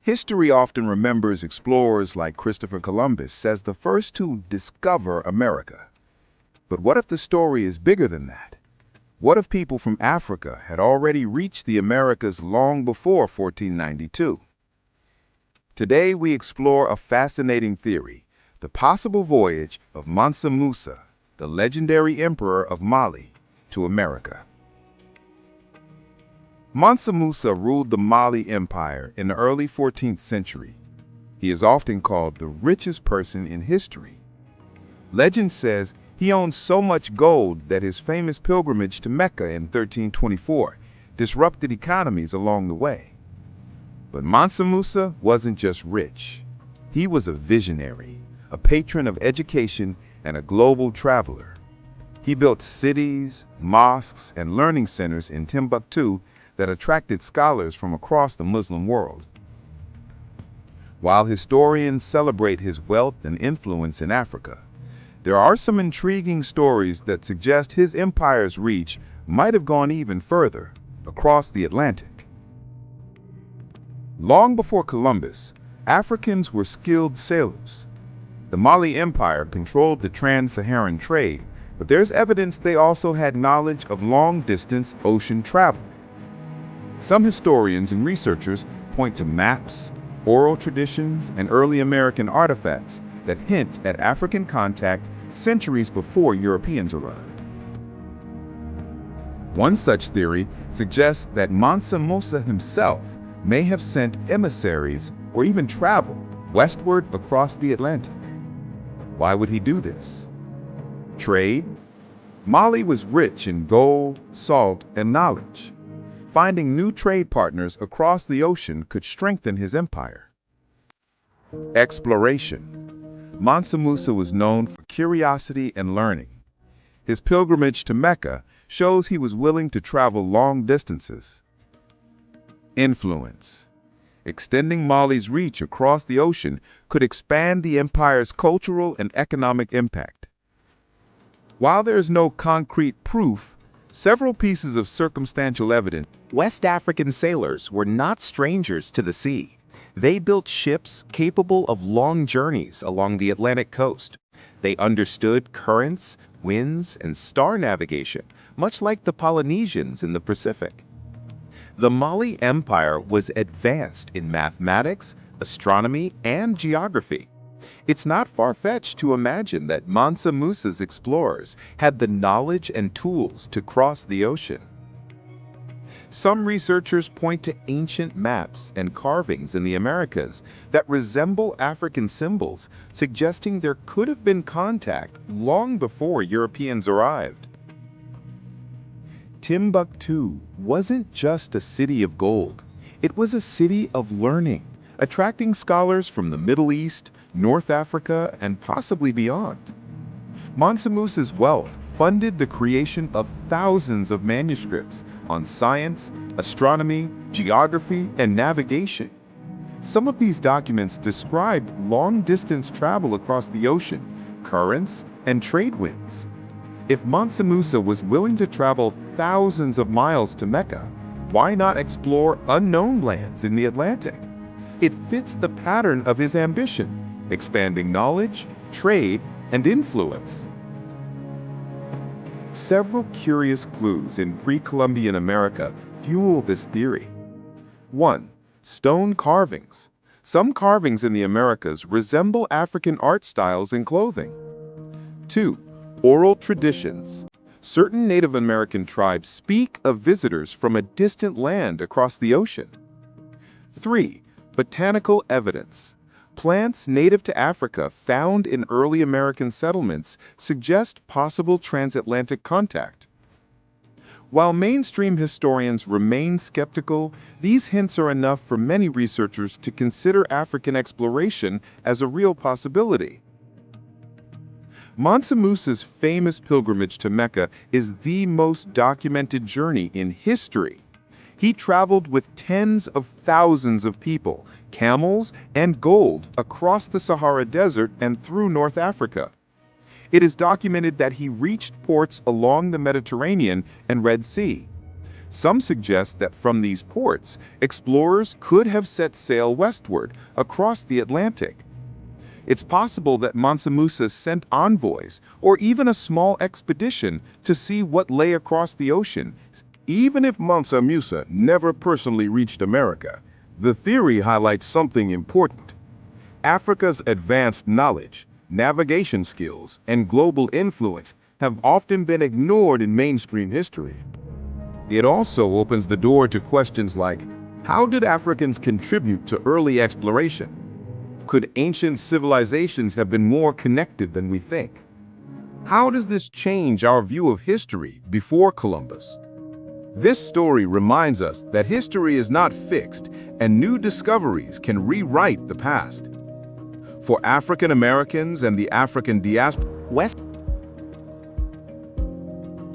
History often remembers explorers like Christopher Columbus as the first to discover America. But what if the story is bigger than that? What if people from Africa had already reached the Americas long before 1492? Today we explore a fascinating theory, the possible voyage of Mansa Musa, the legendary emperor of Mali, to America. Mansa Musa ruled the Mali Empire in the early 14th century. He is often called the richest person in history. Legend says he owned so much gold that his famous pilgrimage to Mecca in 1324 disrupted economies along the way. But Mansa Musa wasn't just rich. He was a visionary, a patron of education, and a global traveler. He built cities, mosques, and learning centers in Timbuktu that attracted scholars from across the Muslim world. While historians celebrate his wealth and influence in Africa, there are some intriguing stories that suggest his empire's reach might have gone even further, across the Atlantic. Long before Columbus, Africans were skilled sailors. The Mali Empire controlled the trans-Saharan trade, but there's evidence they also had knowledge of long-distance ocean travel. Some historians and researchers point to maps, oral traditions, and early American artifacts that hint at African contact centuries before Europeans arrived. One such theory suggests that Mansa Musa himself may have sent emissaries or even traveled westward across the Atlantic. Why would he do this? Trade? Mali was rich in gold, salt, and knowledge. Finding new trade partners across the ocean could strengthen his empire. Exploration. Mansa Musa was known for curiosity and learning. His pilgrimage to Mecca shows he was willing to travel long distances. Influence. Extending Mali's reach across the ocean could expand the empire's cultural and economic impact. While there is no concrete proof, several pieces of circumstantial evidence. West African sailors were not strangers to the sea. They built ships capable of long journeys along the Atlantic coast. They understood currents, winds, and star navigation, much like the Polynesians in the Pacific. The Mali Empire was advanced in mathematics, astronomy, and geography. It's not far-fetched to imagine that Mansa Musa's explorers had the knowledge and tools to cross the ocean. Some researchers point to ancient maps and carvings in the Americas that resemble African symbols, suggesting there could have been contact long before Europeans arrived. Timbuktu wasn't just a city of gold. It was a city of learning, attracting scholars from the Middle East, North Africa, and possibly beyond. Mansa Musa's wealth funded the creation of thousands of manuscripts on science, astronomy, geography, and navigation. Some of these documents described long-distance travel across the ocean, currents, and trade winds. If Mansa Musa was willing to travel thousands of miles to Mecca, why not explore unknown lands in the Atlantic? It fits the pattern of his ambition, expanding knowledge, trade, and influence. Several curious clues in pre-Columbian America fuel this theory. 1. Stone carvings. Some carvings in the Americas resemble African art styles and clothing. 2. Oral traditions. Certain Native American tribes speak of visitors from a distant land across the ocean. 3. Botanical evidence. Plants native to Africa found in early American settlements suggest possible transatlantic contact. While mainstream historians remain skeptical, these hints are enough for many researchers to consider African exploration as a real possibility. Mansa Musa's famous pilgrimage to Mecca is the most documented journey in history. He traveled with tens of thousands of people, camels, and gold across the Sahara Desert and through North Africa. It is documented that he reached ports along the Mediterranean and Red Sea. Some suggest that from these ports, explorers could have set sail westward across the Atlantic. It's possible that Mansa Musa sent envoys or even a small expedition to see what lay across the ocean. Even if Mansa Musa never personally reached America, the theory highlights something important. Africa's advanced knowledge, navigation skills, and global influence have often been ignored in mainstream history. It also opens the door to questions like, how did Africans contribute to early exploration? Could ancient civilizations have been more connected than we think? How does this change our view of history before Columbus? This story reminds us that history is not fixed and new discoveries can rewrite the past. For African Americans and the African diaspora,